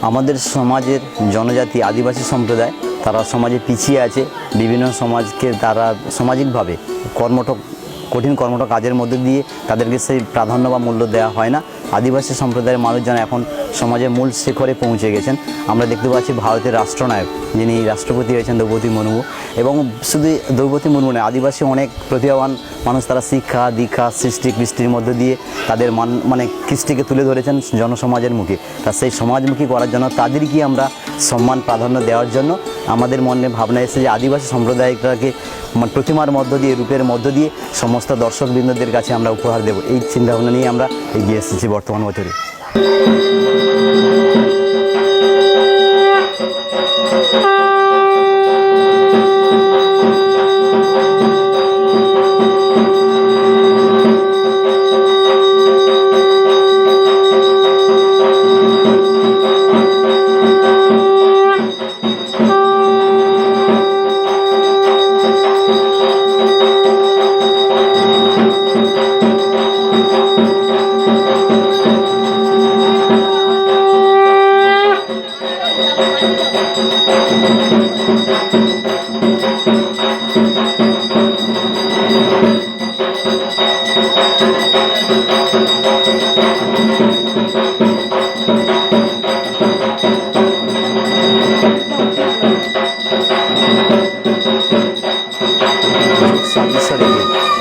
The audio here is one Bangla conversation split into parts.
আমাদের সমাজের জনজাতি আদিবাসী সম্প্রদায় তারা সমাজে পিছিয়ে আছে। বিভিন্ন সমাজকে তারা সামাজিকভাবে কঠিন কর্মঠ কাজের মধ্যে দিয়ে তাদেরকে সেই প্রাধান্য বা মূল্য দেওয়া হয় না। আদিবাসী সম্প্রদায়ের মানুষজন এখন সমাজের মূল শিখরে পৌঁছে গেছেন। আমরা দেখতে পাচ্ছি ভারতের রাষ্ট্রনায়ক যিনি রাষ্ট্রপতি হয়েছেন দ্রৌপদী মুর্মু, এবং শুধু দ্রৌপদী মুর্মু নয়, আদিবাসী অনেক প্রতিভাবান মানুষ তারা শিক্ষা দীক্ষা সৃষ্টি কৃষ্টির মধ্য দিয়ে তাদের কৃষ্টিকে তুলে ধরেছেন জনসমাজের মুখে। তা সেই সমাজমুখী করার জন্য তাদেরকে আমরা সম্মান প্রাধান্য দেওয়ার জন্য আমাদের মনে ভাবনা এসেছে যে আদিবাসী সম্প্রদায়টাকে প্রতিমার মধ্য দিয়ে রূপের মধ্য দিয়ে সমস্ত দর্শকবৃন্দদের কাছে আমরা উপহার দেব। এই চিন্তাভাবনা নিয়ে আমরা এগিয়ে এসেছি বর্তমান বছরে।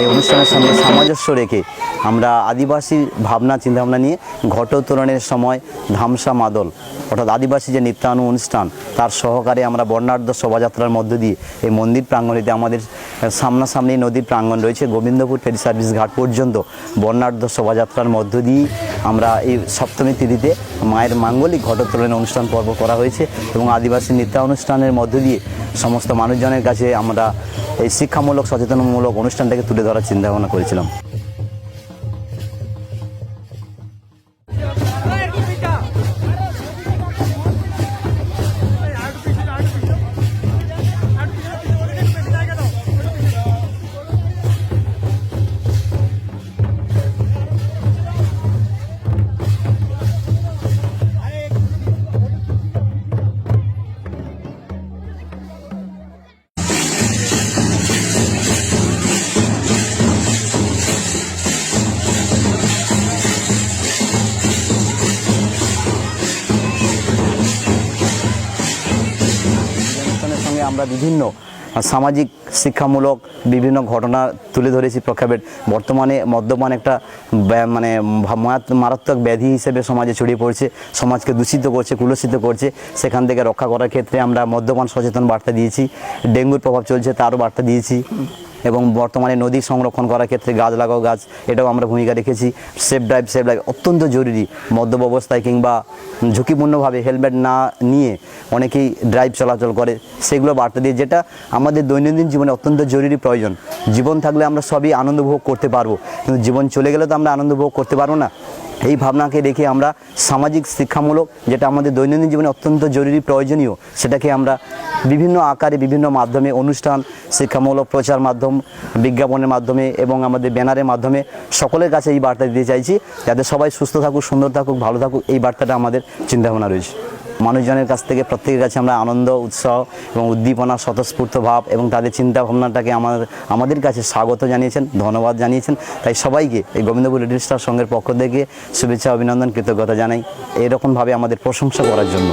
এই অনুষ্ঠানের সঙ্গে সামঞ্জস্য রেখে আমরা আদিবাসী ভাবনা চিন্তাভাবনা নিয়ে ঘটোত্তোলনের সময় ধামসা মাদল অর্থাৎ আদিবাসী যে নৃত্যানু অনুষ্ঠান তার সহকারে আমরা বর্ণাঢ্য শোভাযাত্রার মধ্য দিয়ে এই মন্দির প্রাঙ্গণেতে আমাদের সামনাসামনি নদীর প্রাঙ্গণ রয়েছে, গোবিন্দপুর ফেরি সার্ভিস ঘাট পর্যন্ত বর্ণাঢ্য শোভাযাত্রার মধ্য দিয়েই আমরা এই সপ্তমী তিথিতে মায়ের মাঙ্গলিক ঘটোত্তোলনের অনুষ্ঠান পর্ব করা হয়েছে। এবং আদিবাসী নৃত্যানুষ্ঠানের মধ্য দিয়ে সমস্ত মানুষজনের কাছে আমরা এই শিক্ষামূলক সচেতনমূলক অনুষ্ঠানটাকে তুলে ধরার চিন্তাভাবনা করেছিলাম। আমরা বিভিন্ন সামাজিক শিক্ষামূলক বিভিন্ন ঘটনা তুলে ধরেছি প্রেক্ষাপট। বর্তমানে মদ্যপান একটা মারাত্মক ব্যাধি হিসেবে সমাজে ছড়িয়ে পড়ছে, সমাজকে দূষিত করছে, কুলসিত করছে। সেখান থেকে রক্ষা করার ক্ষেত্রে আমরা মদ্যপান সচেতন বার্তা দিয়েছি, ডেঙ্গুর প্রভাব চলছে তারও বার্তা দিয়েছি, এবং বর্তমানে নদী সংরক্ষণ করার ক্ষেত্রে গাছ লাগাও গাছ এটাও আমরা ভূমিকা রেখেছি। সেফ ড্রাইভ অত্যন্ত জরুরি। মদ্যপ অবস্থায় কিংবা ঝুঁকিপূর্ণভাবে হেলমেট না নিয়ে অনেকেই ড্রাইভ চলাচল করে, সেগুলো বার্তা দিয়ে যেটা আমাদের দৈনন্দিন জীবনে অত্যন্ত জরুরি প্রয়োজন। জীবন থাকলে আমরা সবই আনন্দ উপভোগ করতে পারবো, কিন্তু জীবন চলে গেলে তো আমরা আনন্দ উপভোগ করতে পারবো না। এই ভাবনাকে রেখে আমরা সামাজিক শিক্ষামূলক যেটা আমাদের দৈনন্দিন জীবনে অত্যন্ত জরুরি প্রয়োজনীয় সেটাকে আমরা বিভিন্ন আকারে বিভিন্ন মাধ্যমে অনুষ্ঠান শিক্ষামূলক প্রচার মাধ্যম বিজ্ঞাপনের মাধ্যমে এবং আমাদের ব্যানারের মাধ্যমে সকলের কাছে এই বার্তা দিতে চাইছি যাতে সবাই সুস্থ থাকুক, সুন্দর থাকুক, ভালো থাকুক। এই বার্তাটা আমাদের চিন্তাভাবনা রয়েছে। মানুষজনের কাছ থেকে প্রত্যেকের কাছে আমরা আনন্দ উৎসাহ এবং উদ্দীপনা স্বতঃস্ফূর্ত ভাব এবং তাদের চিন্তাভাবনাটাকে আমাদের কাছে স্বাগত জানিয়েছেন, ধন্যবাদ জানিয়েছেন। তাই সবাইকে এই গোবিন্দপুর লিটল স্টার সংঘের পক্ষ থেকে শুভেচ্ছা অভিনন্দন কৃতজ্ঞতা জানাই এরকমভাবে আমাদের প্রশংসা করার জন্য।